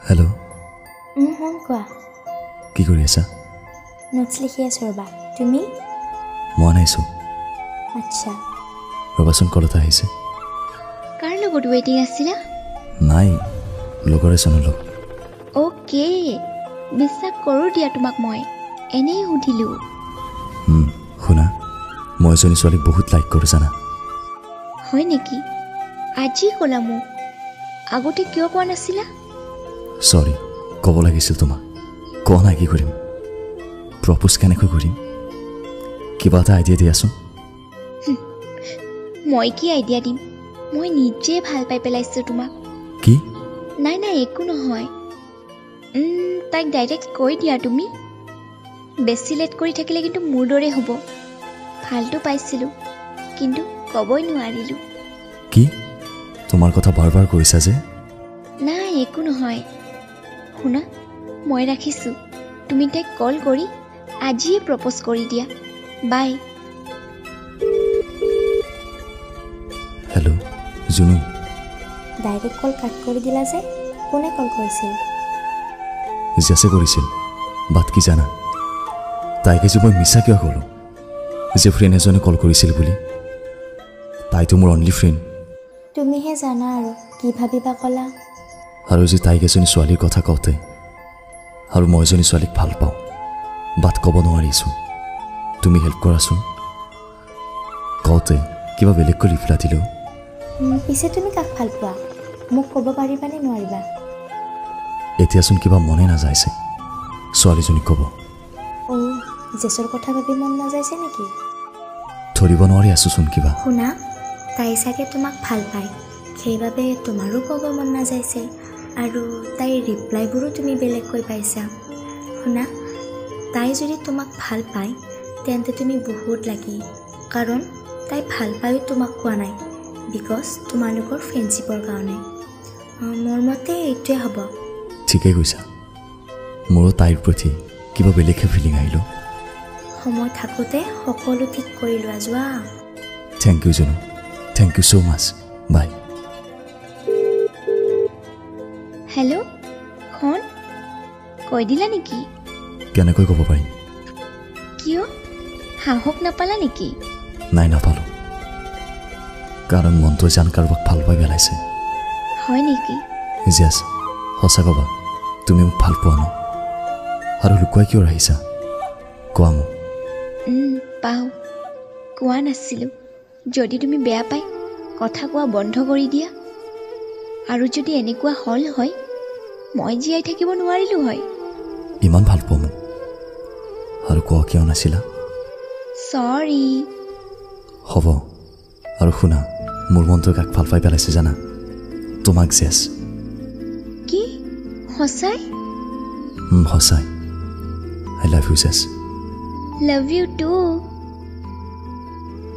Hello' কোৱা কি কৰি আছা? নোটছ লিখি আছোঁ ৰ'বা। তুমি? মই নাইছোঁ। আচ্ছা ৰ'বাচোন, কল এটা আহিছে। কাৰ লগত ৱেইটিং আছিলা? নাই, লগৰ এজনৰ লগ। অ'কে, বিশ্বাস কৰোঁ দিয়া তোমাক। মই এনেই সুধিলোঁ। শুনা, মই এজনী ছোৱালীক বহুত লাইক কৰোঁ জানা। হয় নেকি? আজি ক'লা মোক, আগতে কিয় কোৱা নাছিলা? চৰি, ক'ব লাগিছিল তোমাক। কোৱা নাই, কি কৰিম? প্ৰপ'জ কেনেকৈ কৰিম? কিবা এটা আইডিয়া দিয়াচোন। মই কি আইডিয়া দিম? মই নিজে ভাল পাই পেলাইছোঁ তোমাক। কি? নাই নাই, একো নহয়। তাইক ডাইৰেক্ট কৈ দিয়া তুমি। বেছি লেট কৰি থাকিলে কিন্তু মোৰ দৰে হ'ব। ভালটো পাইছিলোঁ, কিন্তু ক'বই নোৱাৰিলোঁ। কি? তোমাৰ কথা বাৰ বাৰ কৈছা যে। নাই, একো নহয়। শুনা, মই ৰাখিছোঁ। তুমি তাইক কল কৰি আজিয়ে প্ৰপ'জ কৰি দিয়া। বাই। হেল্ল' জুনু। ডাইৰেক্ট কল কাট কৰি দিলা যে। কোনে কল কৰিছিল? জেছে কৰিছিল। বাট কি জানা, তাইক আজি মই মিছা কিয় ক'লোঁ যে ফ্ৰেণ্ড এজনে কল কৰিছিল বুলি? তাইতো মোৰ অনলি ফ্ৰেণ্ড। তুমিহে জানা আৰু কি ভাবিবা ক'লা। আৰু যে তাইক এজনী ছোৱালীৰ কথা কওঁতে, আৰু মই এজনী ছোৱালীক ভাল পাওঁ, বাট ক'ব নোৱাৰিছোঁ। তুমি হেল্প কৰাচোন। কওঁতে কিবা বেলেগকৈ লিফলা দিলোঁ। পিছে তুমি কাক ভাল পোৱা? মোক ক'ব পাৰিবানে নোৱাৰিবা? এতিয়াচোন কিবা মনে নাযাইছে ছোৱালীজনীক ক'ব। জেছৰ কথা ভাবি মন নাযাইছে নেকি? ধৰিব নোৱাৰি আছোচোন কিবা। শুনা, তাই চাগে তোমাক ভাল পায়, সেইবাবে তোমাৰো ক'ব মন নাযাইছে। আৰু তাইৰ ৰিপ্লাইবোৰো তুমি বেলেগকৈ পাইছা। শুনা, তাই যদি তোমাক ভাল পায় তেন্তে তুমি বহুত লাকি, কাৰণ তাই ভাল পায়ো তোমাক কোৱা নাই, বিকজ তোমালোকৰ ফ্ৰেণ্ডশ্বিপৰ কাৰণে। মোৰ মতে এইটোৱে হ'ব। ঠিকেই কৈছা। মোৰো তাইৰ প্ৰতি কিবা বেলেগহে ফিলিং আহিলোঁ। সময় থাকোঁতে সকলো ঠিক কৰি লোৱা। যোৱা। Thank you Junu, thank you so' much. Bye. Hello', খন কৈ দিলা নেকি? কেনেকৈ ক'ব পাৰিম? কিয়, সাহস নাপালা নেকি? নাই, নাপালোঁ। কাৰণ মনটোৱে জান কাৰোবাক ভাল পাই পেলাইছে। হয় নেকি? জেছ, সঁচা ক'বা, তুমি মোক ভাল পোৱা ন? আৰু লুকুৱাই কিয় আহিছা? কোৱা মোক। পাওঁ, কোৱা নাছিলোঁ। যদি তুমি বেয়া পাই কথা কোৱা বন্ধ কৰি দিয়া, আৰু যদি এনেকুৱা হ'ল হয়, মই জীয়াই থাকিব নোৱাৰিলোঁ হয়। ইমান ভাল পোৱা মোক, আৰু কোৱা কিয় নাছিলা? চৰি। হ'ব। আৰু শুনা, মোৰ মনটোৱে কাক ভাল পাই পেলাইছে জানা? তোমাক জেছ। কি? সঁচাই? সঁচাই। I love you Jess. Love you two.